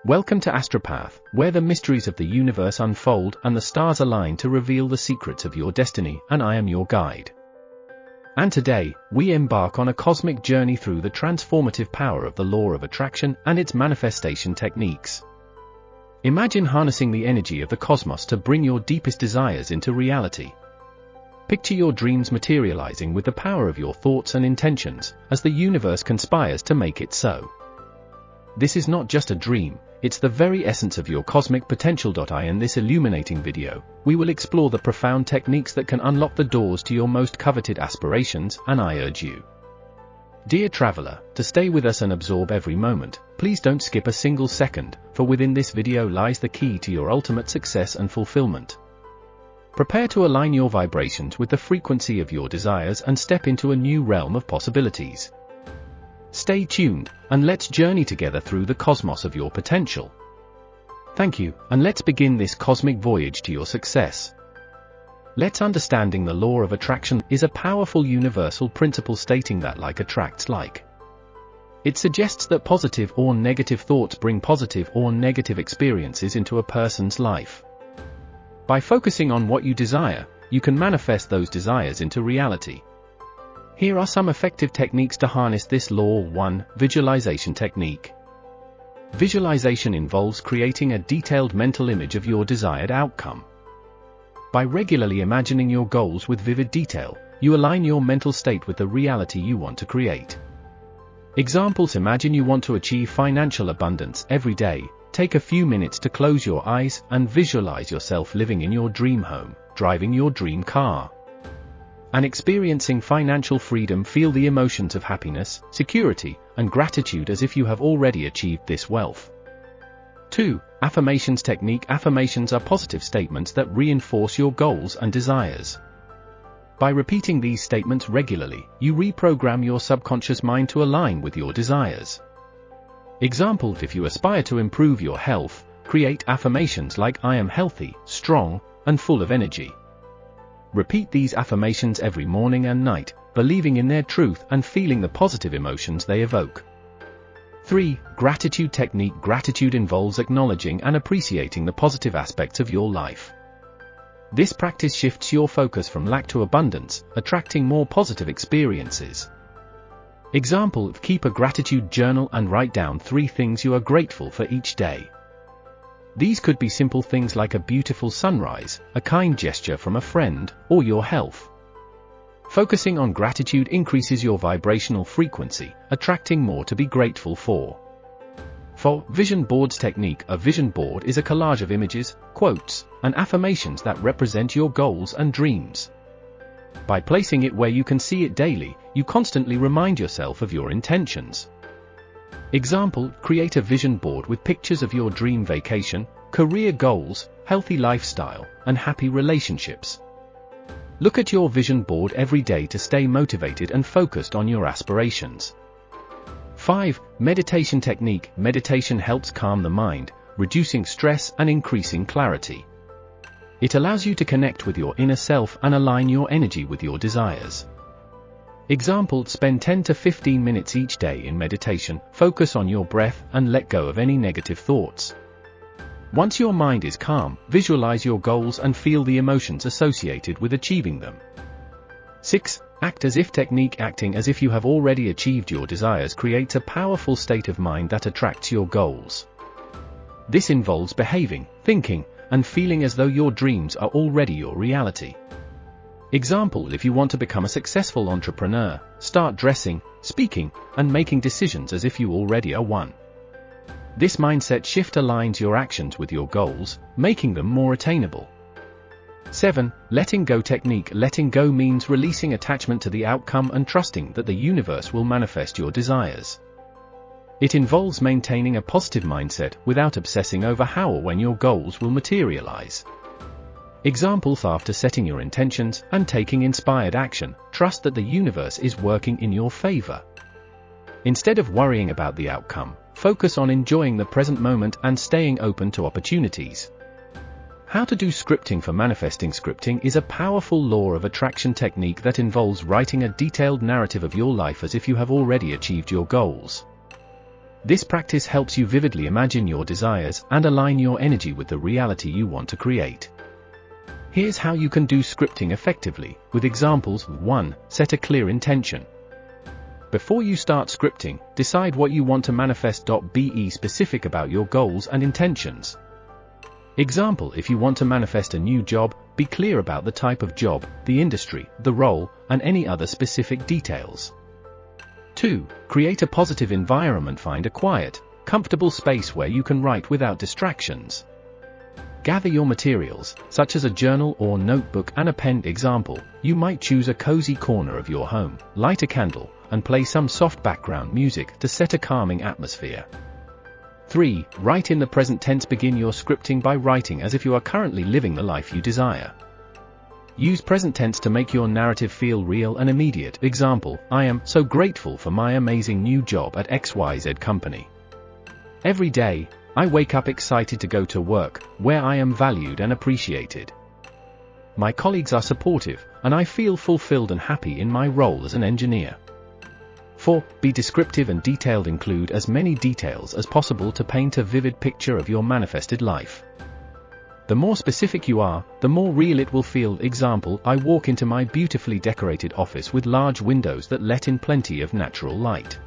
Welcome to Astropath, where the mysteries of the universe unfold and the stars align to reveal the secrets of your destiny, and I am your guide. And today, we embark on a cosmic journey through the transformative power of the law of attraction and its manifestation techniques. Imagine harnessing the energy of the cosmos to bring your deepest desires into reality. Picture your dreams materializing with the power of your thoughts and intentions, as the universe conspires to make it so. This is not just a dream, it's the very essence of your cosmic potential. In this illuminating video, we will explore the profound techniques that can unlock the doors to your most coveted aspirations, and I urge you, dear traveler, to stay with us and absorb every moment. Please don't skip a single second, for within this video lies the key to your ultimate success and fulfillment. Prepare to align your vibrations with the frequency of your desires and step into a new realm of possibilities. Stay tuned, and let's journey together through the cosmos of your potential. Thank you, and let's begin this cosmic voyage to your success. Understanding the law of attraction is a powerful universal principle stating that like attracts like. It suggests that positive or negative thoughts bring positive or negative experiences into a person's life. By focusing on what you desire, you can manifest those desires into reality. Here are some effective techniques to harness this law. 1. Visualization technique. Visualization involves creating a detailed mental image of your desired outcome. By regularly imagining your goals with vivid detail, you align your mental state with the reality you want to create. Examples: imagine you want to achieve financial abundance every day. Take a few minutes to close your eyes and visualize yourself living in your dream home, driving your dream car, and experiencing financial freedom. Feel the emotions of happiness, security, and gratitude as if you have already achieved this wealth. 2. Affirmations technique. Affirmations are positive statements that reinforce your goals and desires. By repeating these statements regularly, you reprogram your subconscious mind to align with your desires. Example: if you aspire to improve your health, create affirmations like "I am healthy, strong, and full of energy." Repeat these affirmations every morning and night, believing in their truth and feeling the positive emotions they evoke. 3. Gratitude technique. Gratitude involves acknowledging and appreciating the positive aspects of your life. This practice shifts your focus from lack to abundance, attracting more positive experiences. Example: keep a gratitude journal and write down 3 things you are grateful for each day. These could be simple things like a beautiful sunrise, a kind gesture from a friend, or your health. Focusing on gratitude increases your vibrational frequency, attracting more to be grateful for. 4. Vision boards technique. A vision board is a collage of images, quotes, and affirmations that represent your goals and dreams. By placing it where you can see it daily, you constantly remind yourself of your intentions. Example: create a vision board with pictures of your dream vacation, career goals, healthy lifestyle, and happy relationships. Look at your vision board every day to stay motivated and focused on your aspirations. 5. Meditation technique. Meditation helps calm the mind, reducing stress and increasing clarity. It allows you to connect with your inner self and align your energy with your desires. Example: spend 10 to 15 minutes each day in meditation, focus on your breath, and let go of any negative thoughts. Once your mind is calm, visualize your goals and feel the emotions associated with achieving them. 6. Act as if technique. Acting as if you have already achieved your desires creates a powerful state of mind that attracts your goals. This involves behaving, thinking, and feeling as though your dreams are already your reality. Example: if you want to become a successful entrepreneur, start dressing, speaking, and making decisions as if you already are one. This mindset shift aligns your actions with your goals, making them more attainable. 7. Letting go technique. Letting go means releasing attachment to the outcome and trusting that the universe will manifest your desires. It involves maintaining a positive mindset without obsessing over how or when your goals will materialize. Examples: after setting your intentions and taking inspired action, trust that the universe is working in your favor. Instead of worrying about the outcome, focus on enjoying the present moment and staying open to opportunities. How to do scripting for manifesting. Scripting is a powerful law of attraction technique that involves writing a detailed narrative of your life as if you have already achieved your goals. This practice helps you vividly imagine your desires and align your energy with the reality you want to create. Here's how you can do scripting effectively, with examples. 1. Set a clear intention. Before you start scripting, decide what you want to manifest. Be specific about your goals and intentions. Example: if you want to manifest a new job, be clear about the type of job, the industry, the role, and any other specific details. 2. Create a positive environment. Find a quiet, comfortable space where you can write without distractions. Gather your materials, such as a journal or notebook and a pen. Example: you might choose a cozy corner of your home, light a candle, and play some soft background music to set a calming atmosphere. 3. Write in the present tense. Begin your scripting by writing as if you are currently living the life you desire. Use present tense to make your narrative feel real and immediate. Example: I am so grateful for my amazing new job at XYZ company. Every day, I wake up excited to go to work, where I am valued and appreciated. My colleagues are supportive, and I feel fulfilled and happy in my role as an engineer. 4. Be descriptive and detailed. Include as many details as possible to paint a vivid picture of your manifested life. The more specific you are, the more real it will feel. Example: I walk into my beautifully decorated office with large windows that let in plenty of natural light.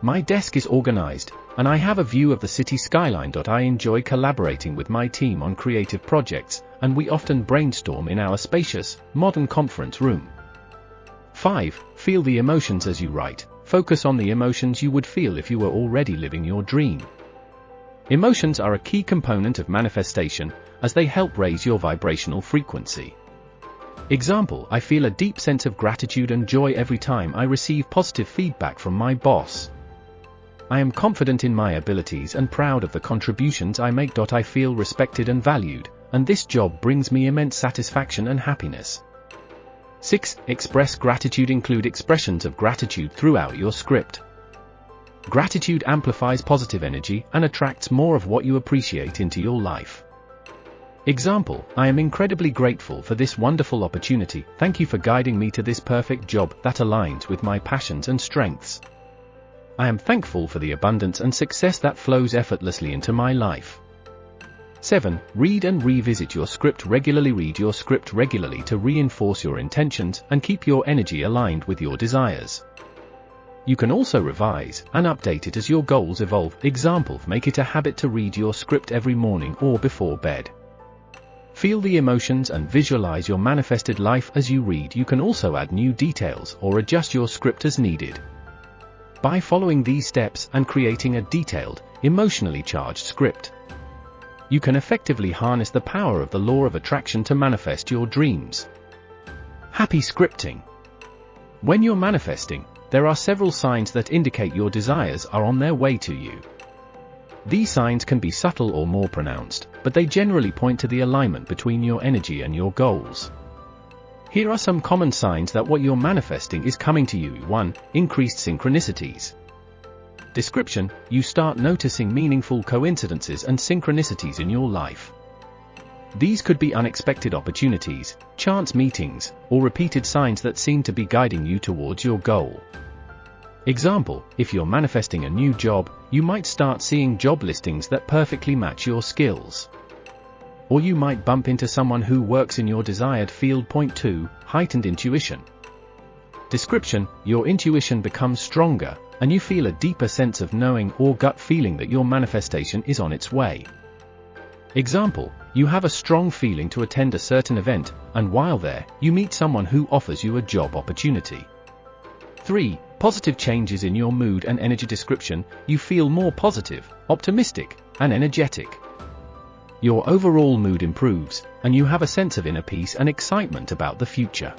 My desk is organized, and I have a view of the city skyline. I enjoy collaborating with my team on creative projects, and we often brainstorm in our spacious, modern conference room. 5. Feel the emotions as you write. Focus on the emotions you would feel if you were already living your dream. Emotions are a key component of manifestation, as they help raise your vibrational frequency. Example: I feel a deep sense of gratitude and joy every time I receive positive feedback from my boss. I am confident in my abilities and proud of the contributions I make. I feel respected and valued, and this job brings me immense satisfaction and happiness. 6. Express gratitude. Include expressions of gratitude throughout your script. Gratitude amplifies positive energy and attracts more of what you appreciate into your life. Example: I am incredibly grateful for this wonderful opportunity. Thank you for guiding me to this perfect job that aligns with my passions and strengths. I am thankful for the abundance and success that flows effortlessly into my life. 7. Read and revisit your script regularly. Read your script regularly to reinforce your intentions and keep your energy aligned with your desires. You can also revise and update it as your goals evolve. Example: make it a habit to read your script every morning or before bed. Feel the emotions and visualize your manifested life as you read. You can also add new details or adjust your script as needed. By following these steps and creating a detailed, emotionally charged script, you can effectively harness the power of the law of attraction to manifest your dreams. Happy scripting. When you're manifesting, there are several signs that indicate your desires are on their way to you. These signs can be subtle or more pronounced, but they generally point to the alignment between your energy and your goals. Here are some common signs that what you're manifesting is coming to you. 1. Increased synchronicities. Description: you start noticing meaningful coincidences and synchronicities in your life. These could be unexpected opportunities, chance meetings, or repeated signs that seem to be guiding you towards your goal. Example: if you're manifesting a new job, you might start seeing job listings that perfectly match your skills. Or you might bump into someone who works in your desired field. 2. Heightened intuition. Description: your intuition becomes stronger, and you feel a deeper sense of knowing or gut feeling that your manifestation is on its way. Example: you have a strong feeling to attend a certain event, and while there, you meet someone who offers you a job opportunity. 3. Positive changes in your mood and energy. Description: you feel more positive, optimistic, and energetic. Your overall mood improves, and you have a sense of inner peace and excitement about the future.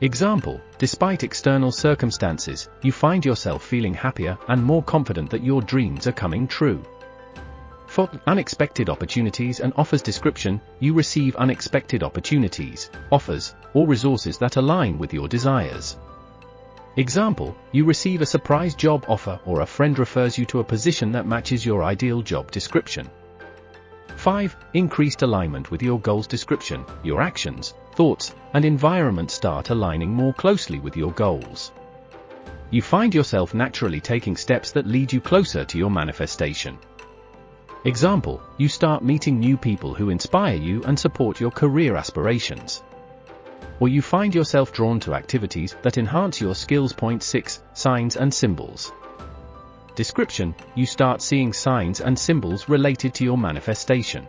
Example: despite external circumstances, you find yourself feeling happier and more confident that your dreams are coming true. 4. Unexpected opportunities and offers. Description: you receive unexpected opportunities, offers, or resources that align with your desires. Example: you receive a surprise job offer or a friend refers you to a position that matches your ideal job description. 5. Increased alignment with your goals. Description: your actions, thoughts, and environment start aligning more closely with your goals. you find yourself naturally taking steps that lead you closer to your manifestation. Example, you start meeting new people who inspire you and support your career aspirations. Or you find yourself drawn to activities that enhance your skills. Point 6. Signs and symbols. Description, you start seeing signs and symbols related to your manifestation.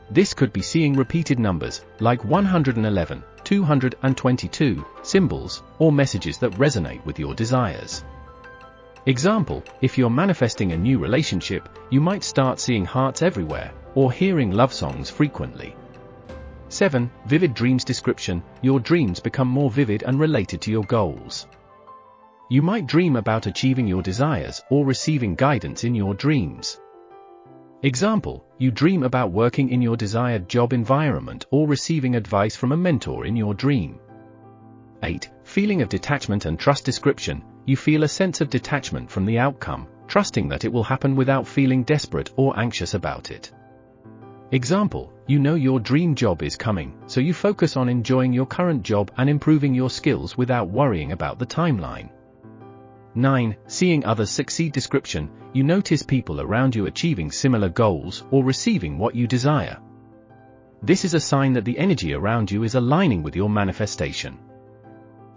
This could be seeing repeated numbers, like 111, 222, symbols, or messages that resonate with your desires. Example, if you're manifesting a new relationship, you might start seeing hearts everywhere, or hearing love songs frequently. 7. Vivid dreams. Description, your dreams become more vivid and related to your goals. You might dream about achieving your desires or receiving guidance in your dreams. Example, you dream about working in your desired job environment or receiving advice from a mentor in your dream. 8. Feeling of detachment and trust. Description, you feel a sense of detachment from the outcome, trusting that it will happen without feeling desperate or anxious about it. Example, you know your dream job is coming, so you focus on enjoying your current job and improving your skills without worrying about the timeline. 9. Seeing others succeed. Description, you notice people around you achieving similar goals or receiving what you desire. This is a sign that the energy around you is aligning with your manifestation.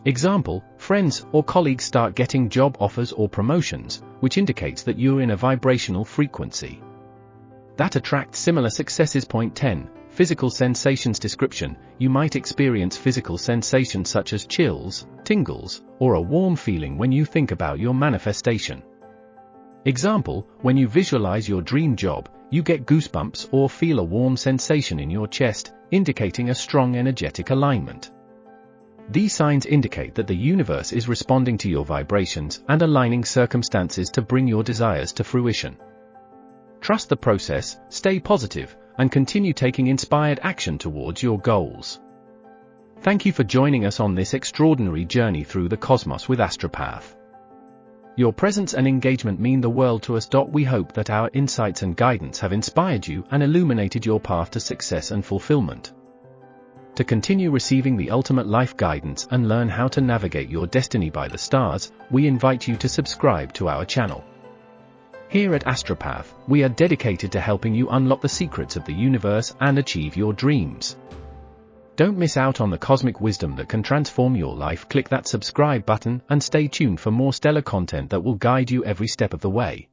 Example, friends or colleagues start getting job offers or promotions, which indicates that you're in a vibrational frequency that attracts similar successes. Point 10. Physical sensations. Description, you might experience physical sensations such as chills, tingles, or a warm feeling when you think about your manifestation. Example, when you visualize your dream job, you get goosebumps or feel a warm sensation in your chest, indicating a strong energetic alignment. These signs indicate that the universe is responding to your vibrations and aligning circumstances to bring your desires to fruition. Trust the process, stay positive, and continue taking inspired action towards your goals. Thank you for joining us on this extraordinary journey through the cosmos with Astropath. Your presence and engagement mean the world to us. We hope that our insights and guidance have inspired you and illuminated your path to success and fulfillment. To continue receiving the ultimate life guidance and learn how to navigate your destiny by the stars, we invite you to subscribe to our channel. Here at Astropath, we are dedicated to helping you unlock the secrets of the universe and achieve your dreams. Don't miss out on the cosmic wisdom that can transform your life. Click that subscribe button and stay tuned for more stellar content that will guide you every step of the way.